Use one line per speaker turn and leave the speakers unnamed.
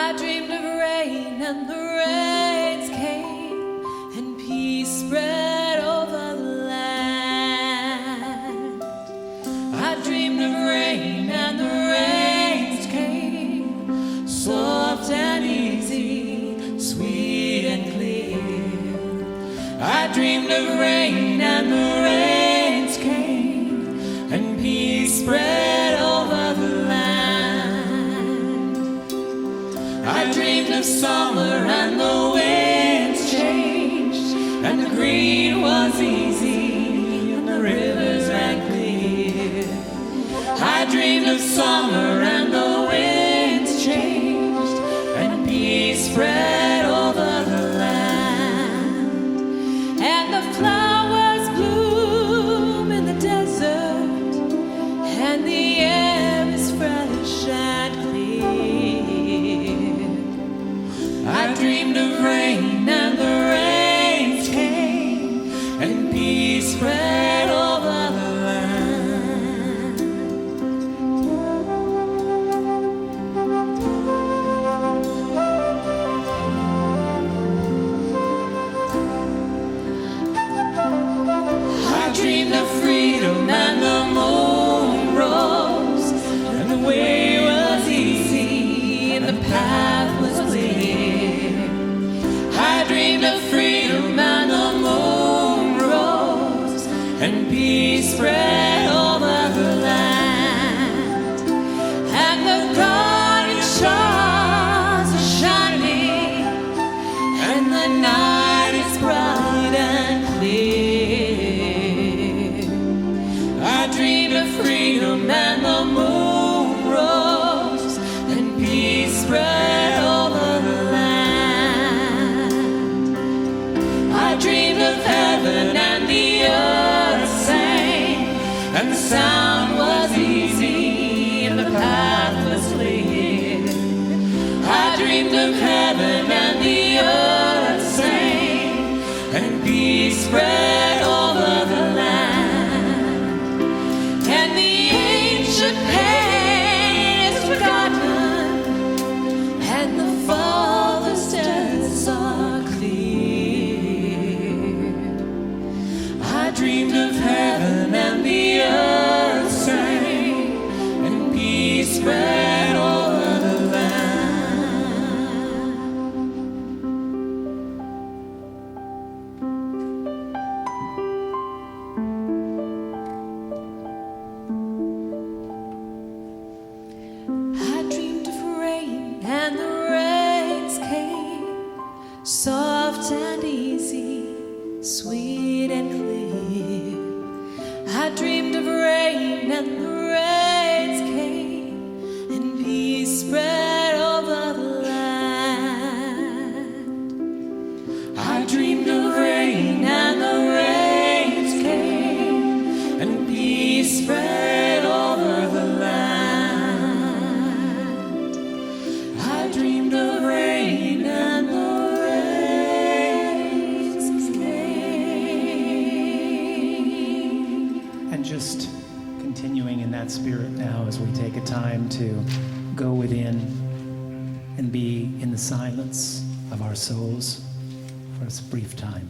I dreamed of rain, and the rains came, and peace spread over the land. I dreamed of rain, and the rains came, soft and easy, sweet and clear. I dreamed of rain, and the rains came, and peace spread over the land. I dreamed of summer, and the winds changed, and the green was easy, and the rivers ran clear. I dreamed of summer, and the winds changed, and peace spread over the land. And the flowers bloom in the desert, and the air is fresh and clear. I dreamed of rain, and the rains came, and peace spread over the land. I dreamed of freedom, and the moon rose, and the way was easy, and the path was clear. I dreamed of freedom, and the moon rose, and peace spread over the land. And the golden stars are shining, and the night is bright and clear. I dreamed of freedom, and the moon rose, and peace spread over the land. I dreamed of heaven, and the earth sang, and the sound was easy, and the path was clear. I dreamed of heaven, and the earth sang, and peace spread over the land. And the ancient pain is forgotten, and the Father's debts are clear. I dreamed of heaven, and the earth sang, and peace spread over the land. I dreamed of rain, and the rains came, soft and easy, sweet and clear. I dreamed of rain, and the rains came, and peace spread over the land. I dreamed of rain, and the rains came, and peace spread over the land. I dreamed of rain, and the rains came.
And just continuing in that spirit now as we take a time to go within and be in the silence of our souls for a brief time.